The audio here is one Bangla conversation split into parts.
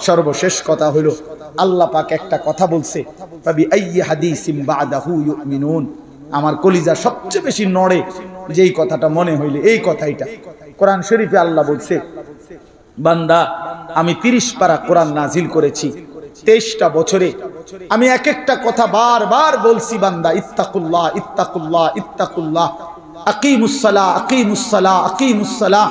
সর্বশেষ কথা হলো আল্লাহ পাক একটা কথা বলছে, ফাবি আইয়ি হাদিসিম বাদাহু ইউমিনুন। আমার কলিজা সবচেয়ে বেশি নড়ে যেই কথাটা মনে হইলে এই কথাইটা। কোরআন শরীফে আল্লাহ বলছে, বান্দা আমি 30 পারা কোরআন নাজিল করেছি, 23টা বছরে আমি এক একটা কথা বারবার বলছি, বান্দা ইত্তাকুল্লাহ ইত্তাকুল্লাহ ইত্তাকুল্লাহ, আকিমুস সালাহ আকিমুস সালাহ আকিমুস সালাহ।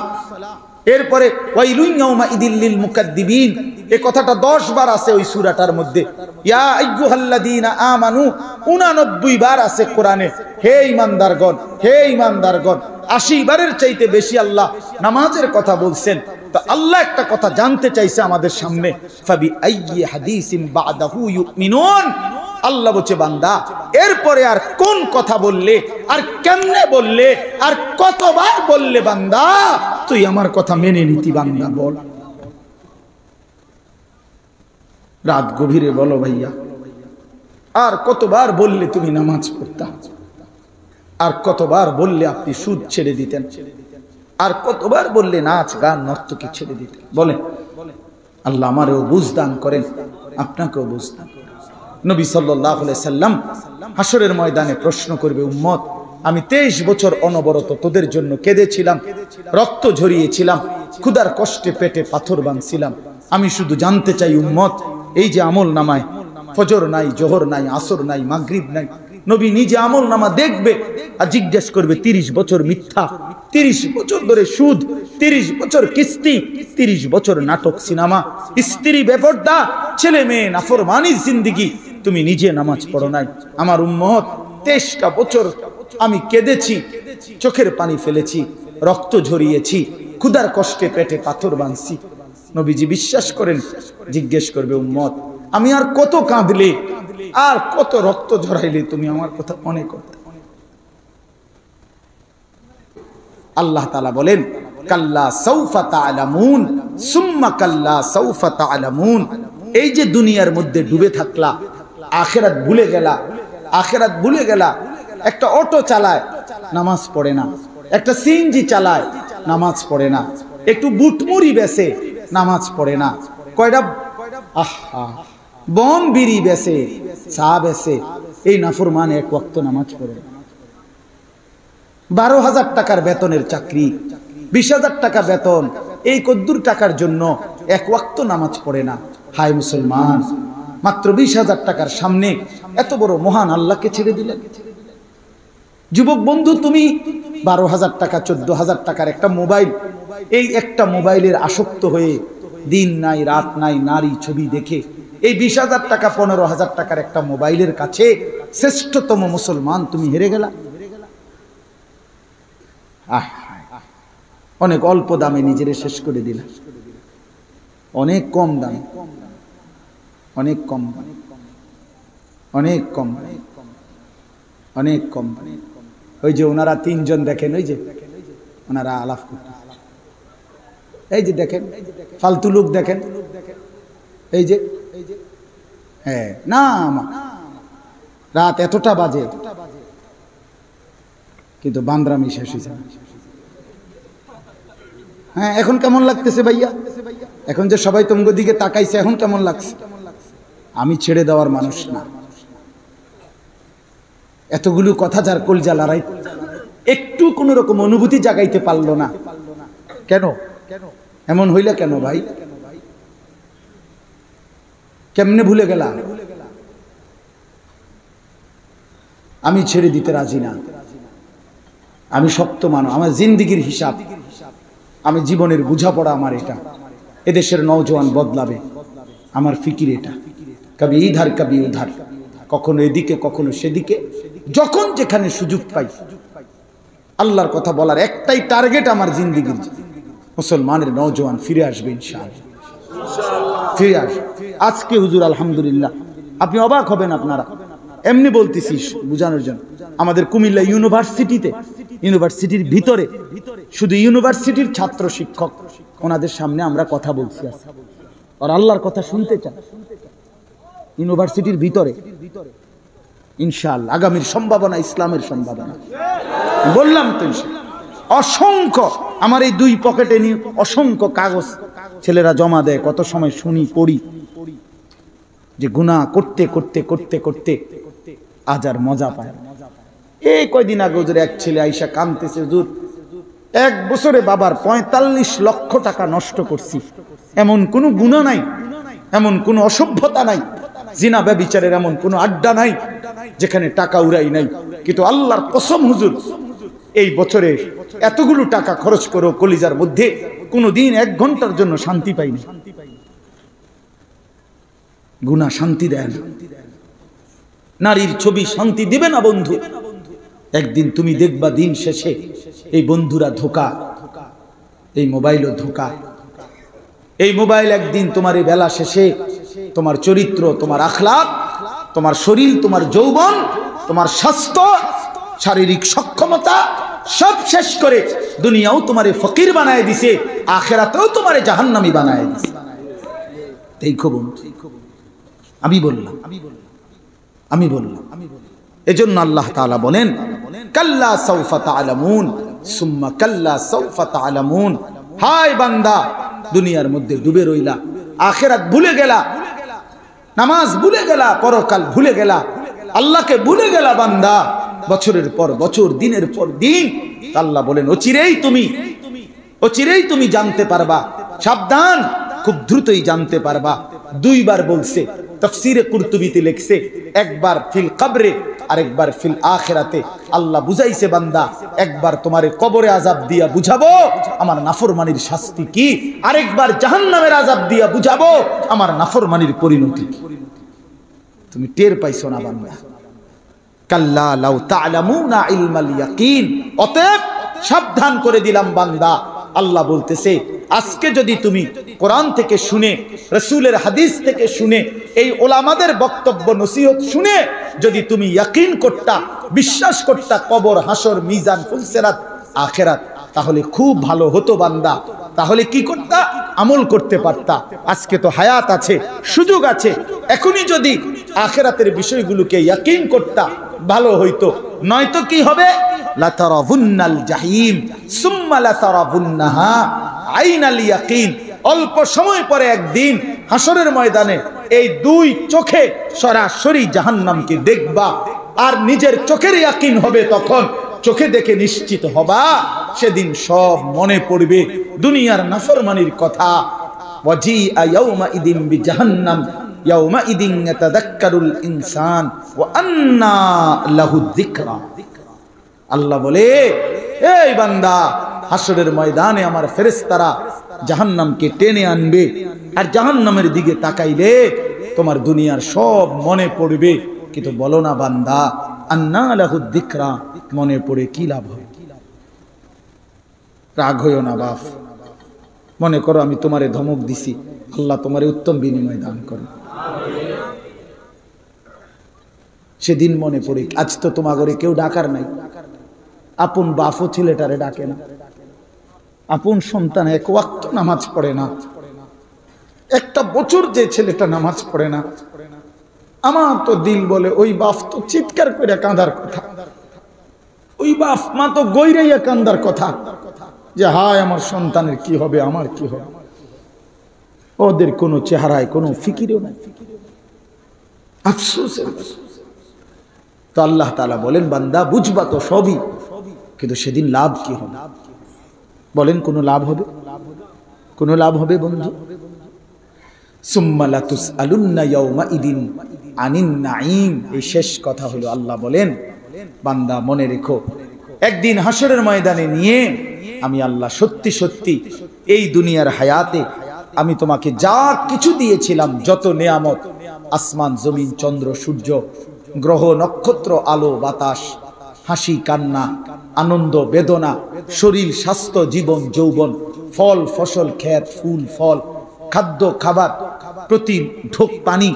এরপরে ওয়াইলুন ইয়াউমা ইদিল লিল মুকাদ্দিবিন, এই কথাটা 10 বার আছে ওই সূরাটার মধ্যে। ইয়া আইয়ুহাল্লাযীনা আমানু 89 বার আছে কোরআনে। হে ঈমানদারগণ, হে ঈমানদারগণ, 80 বারের চাইতে বেশি আল্লাহ নামাজের কথা বলছেন। তো আল্লাহ একটা কথা জানতে চাইছে আমাদের সামনে, ফাবি আইয়ি হাদিসিম বাদাহু ইউমিনুন। আল্লাহ বলছে, বান্দা এরপরে আর কোন কথা বললে, আর কেমনে বললে, আর কতবার বললে বান্দা তুই আমার কথা মেনে নিতি? বান্দা বল। রাত গভীরে বলো ভাইয়া, আর কতবার বললে তুমি নামাজ পড়তা? আর কতবার বললে আপনি সুদ ছেড়ে দিতেন? আর কতবার বললে নাচ গান নর্তকী ছেড়ে দিতেন? বলেন। আল্লাহ আমারও বুঝ দান করেন, আপনাকেও বুঝ দান করেন। নবী সাল্লাল্লাহু আলাইহি সাল্লাম হাসরের ময়দানে প্রশ্ন করবে, উম্মত আমি 23 বছর অনবরত তোদের জন্য কেঁদেছিলাম, রক্ত ঝরিয়েছিলাম, ক্ষুধার কষ্টে পেটে পাথর বাঁধছিলাম। আমি শুধু জানতে চাই উম্মত, এই যে আমল নামায় ফজর নাই, জোহর নাই, আসর নাই, মাগরিব নাই, নবী নিজে আমল নামা দেখবে আর জিজ্ঞেস করবে 30 বছর মিথ্যা, 30 বছর ধরে সুদ, 30 বছর কিস্তি, 30 বছর নাটক সিনেমা, স্ত্রী বেপরদা, ছেলে মেয়ে নাফরমানির জিন্দেগি, তুমি নিজে নামাজ পড়ো নাই। আমার উম্মত 23টা বছর আমি কেঁদেছি, চোখের পানি ফেলেছি, রক্ত ঝরিয়েছি, ক্ষুধার কষ্টে পেটে পাথর বাঁধছি। নবীজি বিশ্বাস করেন, জিজ্ঞেস করবে উম্মত আমি আর কত কাঁদলে, আর কত রক্ত ঝরাইলে তুমি আমার কথা মনে করতে? আল্লাহ তাআলা বলেন, কাল্লা সাউফা তা'লামুন সুম্মা কাল্লা সাউফা তা'লামুন। এই যে দুনিয়ার মধ্যে ডুবে থাকলা, আখিরাত ভুলে গেলা, আখিরাত ভুলে গেলা। একটা অটো চালায়, নামাজ পড়ে না। একটা সিএনজি চালায়, নামাজ পড়ে না। একটু বুটমুড়ি বেচে, নামাজ পড়ে না। কয়টা আহা বম বিড়ি বেচে, চা বেচে, এই নাফরমান এক ওয়াক্ত নামাজ পড়ে। 12,000 টাকার বেতনের চাকরি, 20,000 টাকা বেতন, এই কদ্দুর টাকার জন্য এক ওয়াক্ত নামাজ পড়ে না। হায় মুসলমান, মাত্র 20,000 টাকার সামনে এত বড় মহান আল্লাহকে ছেড়ে দিলেন। যুবক বন্ধু, তুমি 12,000 টাকা 14,000 টাকার একটা মোবাইল, এই একটা মোবাইলের আসক্ত হয়ে দিন নাই রাত নাই নারী ছবি দেখে এই 20,000 টাকা 15,000 টাকার একটা মোবাইলের কাছে শ্রেষ্ঠতম মুসলমান তুমি হেরে গেলা। অনেক অল্প দামে নিজেরে শেষ করে দিলা, অনেক কম দামে, অনেক কম, অনেক কম, অনেক কম। ওই যে ওনারা 3 জন দেখেন, ওই যে ওনারা আলাপ করতে, এই যে দেখেন ফালতু লোক দেখেন, এই যে হ্যাঁ না রাত এতটা বাজে কিন্তু বান্দরামি শেষ হয়েছে। হ্যাঁ এখন কেমন লাগতেছে ভাইয়া? এখন যে সবাই তোমার দিকে তাকাইছে, এখন কেমন লাগছে? আমি ছেড়ে দেওয়ার মানুষ না। এতগুলো কথা যার কলজা লড়াই, একটু কোন রকম অনুভূতি জাগাইতে পারলো না কেন? এমন হইলে কেন ভাই? কেমনে ভুলে গেলা? আমি ছেড়ে দিতে রাজি না। আমি শক্ত মানুষ, আমার জিন্দেগির হিসাব, আমি জীবনের বুঝাপড়া আমার এটা। এদেশের নওজোয়ান বদলাবে, আমার ফিকির এটা। কবি ইধার কবি উধার, কখনো এদিকে কখনো সেদিকে, যখন যেখানে সুযোগ পাই আল্লাহর কথা বলার একটাই টার্গেট আমার জিন্দেগির। মুসলমানের নওজোয়ান ফিরে আসবে ইনশাআল্লাহ, ফিরে আসবে। আজকে হুজুর আলহামদুলিল্লাহ, আপনি অবাক হবেন, আপনারা এমনি বলতেছি বুঝানোর জন্য। আমাদের কুমিল্লা ইউনিভার্সিটিতে, ইউনিভার্সিটির ভিতরে, শুধু ইউনিভার্সিটির ছাত্র শিক্ষক, ওনাদের সামনে আমরা কথা বলছি আর আল্লাহর কথা শুনতে চান। ইউনিভার্সিটির ভিতরে ইনশাআল্লাহ আগামীর সম্ভাবনা, ইসলামের সম্ভাবনা বললাম তো। অসংখ্য, আমার এই দুই পকেটে নিয়ে অসংখ্য কাগজ ছেলেরা জমা দেয়, কত সময় শুনি পড়ি যে গুনাহ করতে করতে করতে করতে আজ আর মজা পায়। এই কয়দিন আগে ওদের এক ছেলে আইসা কাঁদতেছে, হুজুর 1 বছরে বাবার 45 লক্ষ টাকা নষ্ট করছি, এমন কোনো গুনাহ নাই, এমন কোনো অসভ্যতা নাই, জিনা ব্যভিচারের এমন কোনো আড্ডা নাই যেখানে টাকা উড়াই নাই, কিন্তু আল্লাহর কসম হুজুর এই বছরে এতগুলো টাকা খরচ করো, কলিজার মধ্যে কোনোদিন 1 ঘন্টার জন্য শান্তি পাইনি। গুনাহ শান্তি দেয় না, নারীর ছবি শান্তি দিবে না বন্ধু। একদিন তুমি দেখবা দিন শেষে এই বন্ধুরা ধোঁকা, এই মোবাইলও ধোঁকা। এই মোবাইল একদিন তোমার এই বেলা শেষে তোমার চরিত্র, তোমার আখলাক, তোমার শরীর, তোমার যৌবন, তোমার স্বাস্থ্য, শারীরিক সক্ষমতা সব শেষ করে দুনিয়াও তোমারে ফকির বানায় দিছে, আখিরাতেও তোমারে জাহান্নামী বানায় দিছে। দেখো বন্ধু, আমি বললাম এজন্য আল্লাহ তাআলা বলেন কাল্লা সাউফা তা'লামুন সুম্মা কাল্লা সাউফা তা'লামুন। হায় বান্দা, দুনিয়ার মধ্যে ডুবে রইলা, আখিরাত ভুলে গেলা, নামাজ ভুলে গেলা, পরকাল ভুলে গেলা, আল্লাহকে ভুলে গেলা বান্দা, বছরের পর বছর, দিনের পর দিন। আল্লাহ বলেন অচিরেই তুমি জানতে পারবা, সাবধান, খুব দ্রুতই জানতে পারবা। 2 বার বলছে, তাফসীরে কুরতুবীতে লিখছে, একবার ফিল কবরে আর একবার ফিল আখিরাতে। আল্লাহ বুঝাইছে বান্দা, একবার তোমারে কবরে আযাব দিয়া বুঝাবো আমার নাফরমানির শাস্তি কি, আরেকবার জাহান্নামের আযাব দিয়া বুঝাবো আমার নাফরমানির পরিণতি কি। তুমি টের পাইছো না বান্দা? কাল্লা লাউ তা'লামুনা ইলমাল ইয়াকিন। অতএব সাবধান করে দিলাম বান্দা, আল্লাহ বলতেছে আজকে যদি তুমি কোরআন থেকে শুনে, রাসূলের হাদিস থেকে শুনে, এই ওলামাদের বক্তব্য নসিহত শুনে যদি তুমি ইয়াকিন করতা, বিশ্বাস করতা কবর, হাসর, মিজান, ফুলসিরাত, আখিরাত, তাহলে খুব ভালো হতো বান্দা। তাহলে কি করতা? আমল করতে পারতা। আজকে তো হায়াত আছে, সুযোগ আছে, এখনই যদি আখিরাতের বিষয়গুলোকে ইয়াকিন করতা ভালো হইতো। নয়তো কি হবে? লাতারাবুন্নাল জাহিম সুম্মা লাতারাবুন্নাহা আইনাল ইয়াকিন। অল্প সময় পরে একদিন হাসরের ময়দানে এই 2 চোখে সরাসরি জাহান্নামকে দেখবা, আর নিজের চোখের ইয়াকিন হবে তখন। চোখে দেখে নিশ্চিত হবা, সেদিন সব মনে পড়বে দুনিয়ার নাফরমানির কথা। ওয়াজিআ ইয়াউমা ইদিন বিজাহান্নাম ইয়াউমা ইদিন ইয়াতাযাক্কারুল ইনসান ওয়া আন্না লাহু যিকরা। আল্লাহ বলে, এই বান্দা, হাসরের ময়দানে আমার ফেরেশতারা জাহান্নামকে টেনে আনবে, আর জাহান্নামের দিকে তাকাইলে তোমার দুনিয়ার সব মনে পড়বে। কিন্তু বলো না বান্দা, আন্না লাহু যিকরা, মনে পড়ে কি লাভ হবে? রাগ হইও না বাপ। মনে করো আমি তোমারে ধমক দিছি, আল্লাহ তোমারে উত্তম বিনিময় দান করে। সেদিন মনে পড়ে। আজ তো তোমার ঘরে কেউ ডাকার নাই, আপন বাপও ছেলেটারে ডাকে না, আপন সন্তান 1 ওয়াক্ত নামাজ পড়ে না, একটা বছর যে ছেলেটা নামাজ পড়ে না, আমার তো দিল বলে ওই বাপ তো চিৎকার করে কাঁদার কথা, ওই বাপ মা তো গইরাইয়া কান্দার কথা যে হায় আমার সন্তানের কি হবে, আমার কি হবে। ওদের কোনো চেহারায় কোনো ফিকিরও নাই, আফসোসের। তো আল্লাহ তাআলা বলেন বান্দা বুঝবা তো সবই, কিন্তু সেদিন লাভ কি হবে? বলেন কোনো লাভ হবে? কোনো লাভ হবে বন্ধু? সুম্মা লাতুসআলুন্না ইয়াউমা ইদিন আনিন নাঈম। এই শেষ কথা হলো, আল্লাহ বলেন বান্দা মনে রেখো, একদিন হাসরের ময়দানে নিয়ে আমি আল্লাহ সত্যি সত্যি এই দুনিয়ার হায়াতে আমি তোমাকে যা কিছু দিয়েছিলাম, যত নেয়ামত, আসমান, জমিন, চন্দ্র, সূর্য, গ্রহ, নক্ষত্র, আলো, বাতাস, হাসি, কান্না, আনন্দ, বেদনা, শরীর, স্বাস্থ্য, জীবন, যৌবন, ফল, ফসল, ক্ষেত, ফুল, ফল, খাদ্য, খাবার, প্রতি ঢোক পানি,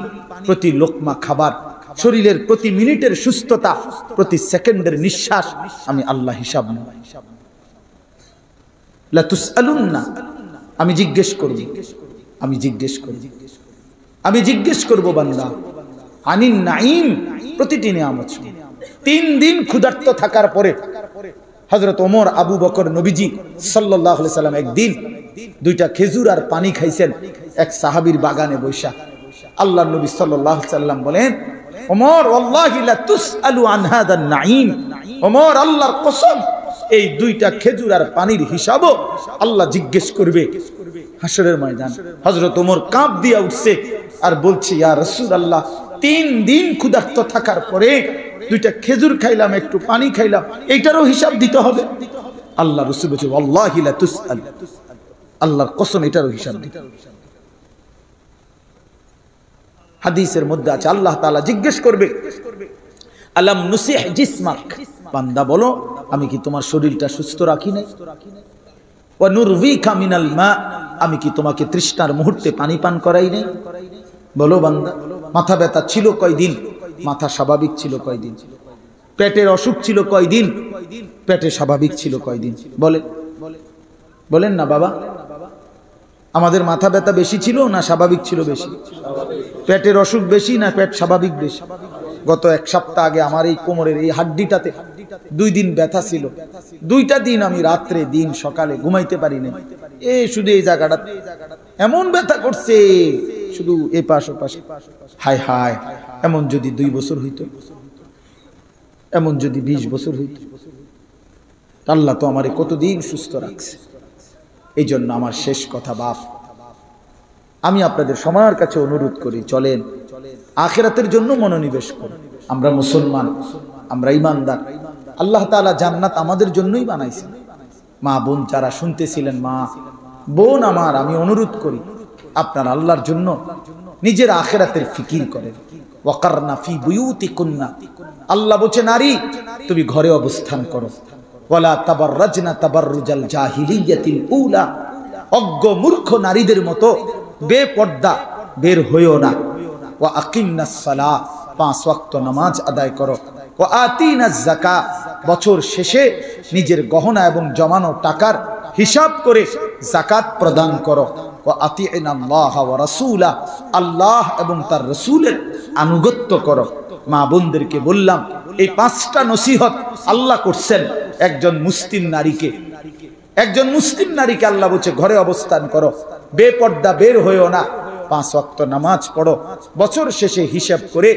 প্রতি লোকমা খাবার, শরীরের প্রতি মিনিটের সুস্থতা, প্রতি সেকেন্ডের নিঃশ্বাস, আমি আল্লাহ হিসাব নেব। লা তুসআলুন্না, আমি জিজ্ঞেস করব, আমি জিজ্ঞেস করব, আমি জিজ্ঞেস করব বান্দা আনিন নাঈম, প্রতিটি নিয়ামত। 3 দিন ক্ষুধার্ত থাকার পরে হযরত ওমর, আবু বকর, নবীজি সাল্লাল্লাহু আলাইহি সাল্লাম একদিন দুইটা খেজুর আর পানি খাইছেন এক সাহাবীর বাগানে বৈশা। আল্লাহর নবী সাল্লাল্লাহু আলাইহি সাল্লাম বলেন, ওমর ওয়াল্লাহি লা তুসআলু আন হাদান নাঈম, ওমর আল্লাহর কসম এই দুইটা খেজুর আর পানির হিসাবও আল্লাহ জিজ্ঞেস করবে হাসরের ময়দান। হযরত ওমর কাঁপ দিয়া উঠছে আর বলছে, ইয়া রাসূলুল্লাহ, 3 দিন ক্ষুধার্ত থাকার পরে দুইটা খেজুর খাইলাম, একটু পানি খাইলাম, এইটারও হিসাব দিতে হবে? আল্লাহ রাসূল বলছে, ওয়াল্লাহি লা তুসআল, আল্লাহর কসম এটারও হিসাব দিতে হবে। হাদিসের মধ্যে আছে আল্লাহ তাআলা জিজ্ঞেস করবে, আলাম নুসিহ জিসমাক, বান্দা বলো আমি কি তোমার শরীরটা সুস্থ রাখি নাই? ওয়া নুরভিকা মিনাল মা, আমি কি তোমাকে তৃষ্ণার মুহূর্তে পানি পান করাই নাই? বলো বান্দা। মাথা ব্যথা ছিল কয়দিন? মাথা স্বাভাবিক ছিল কয়দিন? পেটের অসুখ ছিল কয়দিন? পেটে স্বাভাবিক ছিল কয়দিন? বলেন না বাবা। আমাদের মাথা ব্যথা বেশি ছিল না স্বাভাবিক ছিল বেশি? পেটের অসুখ বেশি না পেট স্বাভাবিক বেশি? গত 1 সপ্তাহ আগে আমার এই কোমরের এই হাড্ডিটাতে 2 দিন ব্যথা ছিল। 2টা দিন আমি রাত্রে দিন সকালে ঘুমাইতে পারি না। শুধু এই জায়গাটা এমন ব্যথা করছে, শুধু এ পাশ ও পাশে। হায় হায়, এমন যদি 2 বছর হইতো, এমন যদি 20 বছর হইতো, আল্লাহ তো আমারে কতদিন সুস্থ রাখছে। এই জন্য আমার শেষ কথা, বাপ, আমি আপনাদের সবার কাছে অনুরোধ করি, চলেন আখিরাতের জন্য মনোনিবেশ করুন। আমরা মুসলমান, আমরা ইমানদার। আল্লাহ তাআলা জান্নাত আমাদের জন্যই বানাইছেন। মা বোন যারা শুনতেছিলেন, মা বোন আমার, আমি অনুরোধ করি আপনারা আল্লাহর জন্য নিজের আখিরাতের ফিকির করেন। ওয়াকারনা ফি বুয়ুতিকুন্না, আল্লাহ বলছে নারী তুমি ঘরে অবস্থান করো। ওয়ালা তাবাররাজনা তাবাররুজাল জাহিলিয়াতিল উলা, অজ্ঞ মূর্খ নারীদের মতো বেপর্দা বের হইও না। ওয়া আকিমনাস সালাহ, 5 ওয়াক্ত নামাজ আদায় করো। ওয়া আতিনাজ যাকাত, বছর শেষে নিজের গহনা এবং জমানো টাকার হিসাব করে যাকাত প্রদান করো। ওয়া আতিনাল্লাহ ওয়া রাসূলা, আল্লাহ এবং তার রাসূলের আনুগত্য করো। মা বোনদেরকে বললাম, এই 5টা নসিহত আল্লাহ করছেন একজন মুসলিম নারীকে। একজন মুসলিম নারীকে আল্লাহ বলছে ঘরে অবস্থান করো, বেপর্দা বের হইও না, 5 ওয়াক্ত নামাজ পড়ো, বছর শেষে হিসাব করে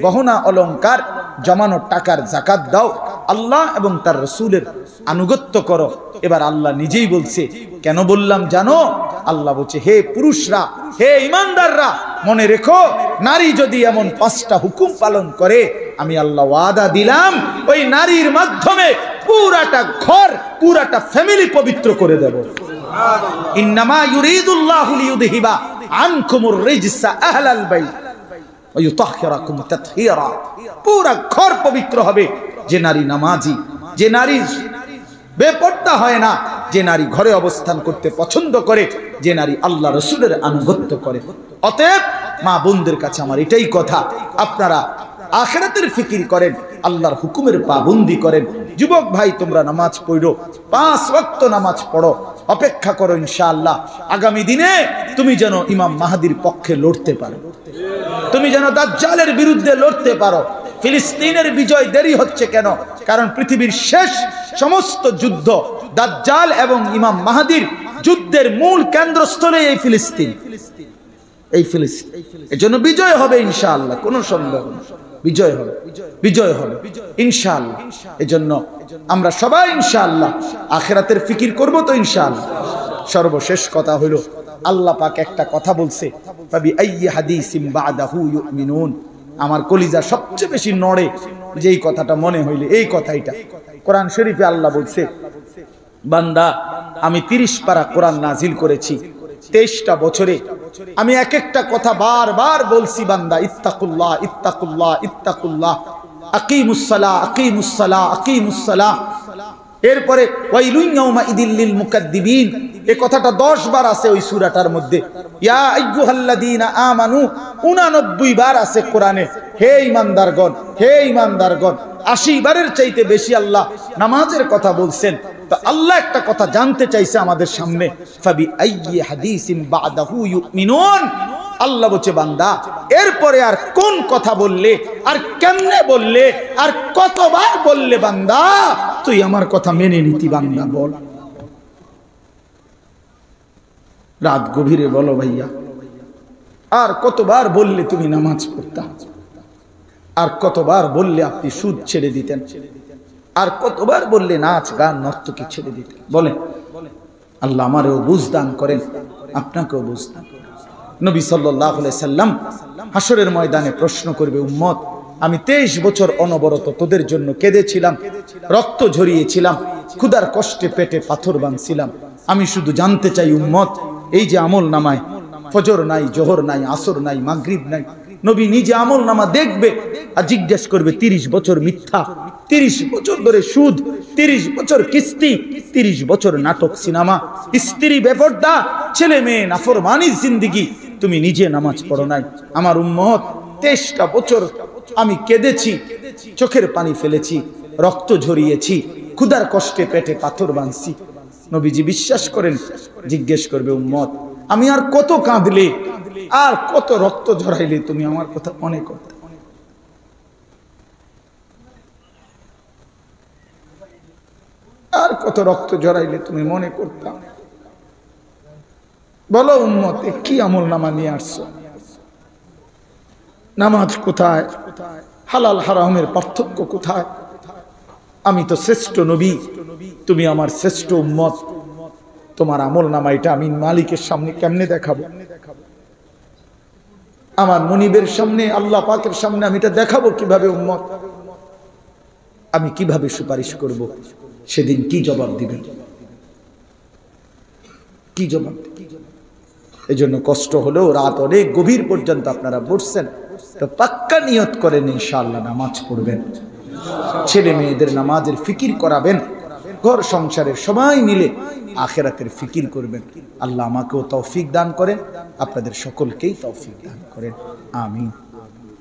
গহনা অলংকার জমানো টাকার যাকাত দাও, আল্লাহ এবং তার রাসূলের আনুগত্য করো। এবার আল্লাহ নিজেই বলছে, কেন বললাম জানো? আল্লাহ বলছে, হে পুরুষরা, হে ইমানদাররা, মনে রেখো নারী যদি এমন 5টা হুকুম পালন করে, আমি আল্লাহ ওয়াদা দিলাম ওই নারীর মাধ্যমে পুরাটা ঘর, পুরাটা ফ্যামিলি পবিত্র করে দেব। ইন্নামা ইউরিদুল্লাহু লিইউযহিবা আনকুমুর রিজসা আহলাল বাইত ওয়া ইউতাহহিরাকুম তাতহীরা, পুরা ঘর পবিত্র হবে। যে নারী নামাজি, যে নারী বেপর্দা হয় না, যে নারী ঘরে অবস্থান করতে পছন্দ করে, যে নারী আল্লাহ রাসূলের আনুগত্য করে। অতএব মা বোনদের কাছে আমার এটাই কথা, আপনারা আখিরাতের ফিকির করেন, আল্লাহর হুকুমের পাবন্দি করেন। যুবক ভাই, তোমরা নামাজ পড়ো, 5 ওয়াক্ত নামাজ পড়ো, অপেক্ষা করো ইনশাআল্লাহ আগামী দিনে তুমি যেন ইমাম মাহদির পক্ষে লড়তে পারো, তুমি যেন দাজ্জালের বিরুদ্ধে লড়তে পারো। ফিলিস্তিনের বিজয় দেরি হচ্ছে কেন? কারণ পৃথিবীর শেষ সমস্ত যুদ্ধ দাজ্জাল এবং ইমাম মাহদির যুদ্ধের মূল কেন্দ্রস্থলে এই ফিলিস্তিন, এই ফিলিস্তিন। এজন্য বিজয় হবে ইনশাআল্লাহ, কোনো সন্দেহ নেই, বিজয় হবে, বিজয় হবে ইনশাআল্লাহ। এজন্য আমরা সবাই ইনশাআল্লাহ আখিরাতের ফিকির করব তো ইনশাআল্লাহ। সর্বশেষ কথা হলো, আল্লাহ পাক একটা কথা বলছে, ফাবি আইয়ি হাদিসিম বাদাহু ইউমিনুন। আমার কলিজা সবচেয়ে বেশি নড়ে যেই কথাটা মনে হইলে এই কথাইটা। কোরআন শরীফে আল্লাহ বলছে, বান্দা আমি 30 পারা কোরআন নাজিল করেছি, 23টা বছরে আমি এক একটা কথা বারবার বলছি, বান্দা ইত্তাকুল্লাহ ইত্তাকুল্লাহ ইত্তাকুল্লাহ, আকিমুস সালাহ আকিমুস সালাহ আকিমুস সালাহ। এরপরে ওয়াইলুন ইয়াউমাইদিল লিল মুকাদ্দিবিন, এই কথাটা 10 বার আছে ওই সূরাটার মধ্যে। ইয়া আইয়ুহাল্লাযীনা আমানু 89 বার আছে কোরআনে। হে ঈমানদারগণ, হে ঈমানদারগণ, 80 বারের চাইতে বেশি আল্লাহ নামাজের কথা বলছেন। তো আল্লাহ একটা কথা জানতে চাইছে আমাদের সামনে, ফাবি আইয়ি হাদিসিন বাদাহু ইউমিনুন। আল্লাহ বলছে, বান্দা এরপরে আর কোন কথা বললে, আর কেমনে বললে, আর কতবার বললে বান্দা তুই আমার কথা মেনে নিতি বান্দা বল। রাত গভীরে বলো ভাইয়া, আর কতবার বললে তুমি নামাজ পড়তা, আর কতবার বললে আপনি সুদ ছেড়ে দিতেন, আর কতবার বললে নাচ গান নর্তকী ছেড়ে দিতেন? বলেন। আল্লাহ আমারও বুঝ দান করেন, আপনাকেও বুঝ দান করেন। নবী সাল্লাল্লাহু আলাইহি সাল্লাম হাসরের ময়দানে প্রশ্ন করবে, উম্মত আমি 23 বছর অনবরত তোদের জন্য কেঁদেছিলাম, রক্ত ঝরিয়েছিলাম, ক্ষুধার কষ্টে পেটে পাথর বাঁধছিলাম। আমি শুধু জানতে চাই উম্মত, এই যে আমল নামায় ফজর নাই, জোহর নাই, আসর নাই, মাগরিব নাই, নবী নিজে আমল নামা দেখবে আর জিজ্ঞেস করবে 30 বছর মিথ্যা, 30 বছর ধরে সুদ, 30 বছর কিস্তি, 30 বছর নাটক সিনেমা, স্ত্রী বেপরদা, ছেলে মেয়ে নাফরমানির জিন্দেগি, তুমি নিজে নামাজ পড়ো নাই। আমার উম্মত 23টা বছর আমি কেঁদেছি, চোখের পানি ফেলেছি, রক্ত ঝরিয়েছি, ক্ষুধার কষ্টে পেটে পাথর বাঁধছি। নবীজি বিশ্বাস করেন, জিজ্ঞেস করবে উম্মত আমি আর কত কাঁদলে, আর কত রক্ত ঝরাইলে তুমি আমার কথা মনে করতে? আর কত রক্ত ঝরাইলে তুমি মনে করতাম? বলো উম্মত, কি আমল নামা নিয়ে আসছো? নামাজ কোথায়? হালাল হারামের পার্থক্য কোথায়? আমি তো শ্রেষ্ঠ নবী, তুমি আমার শ্রেষ্ঠ উম্মত, তোমার আমল নামা এটা আমি মালিকের সামনে কেমনে দেখাবো? আমার মুনিবের সামনে, আল্লাহ পাকের সামনে আমি এটা দেখাবো কিভাবে? উম্মত আমি কিভাবে সুপারিশ করব? সেদিন কি জবাব দিবেন? কি জবাব? এই জন্য কষ্ট হলেও রাত অনেক গভীর পর্যন্ত আপনারা বসছেন, তো পাক্কা নিয়ত করেন ইনশাআল্লাহ নামাজ পড়বেন, ছেলে মেয়েদের নামাজের ফিকির করাবেন, ঘর সংসারের সবাই মিলে আখিরাতের ফিকির করবেন। আল্লাহ আমাকেও তৌফিক দান করেন, আপনাদের সকলকেই তৌফিক দান করেন, আমিন।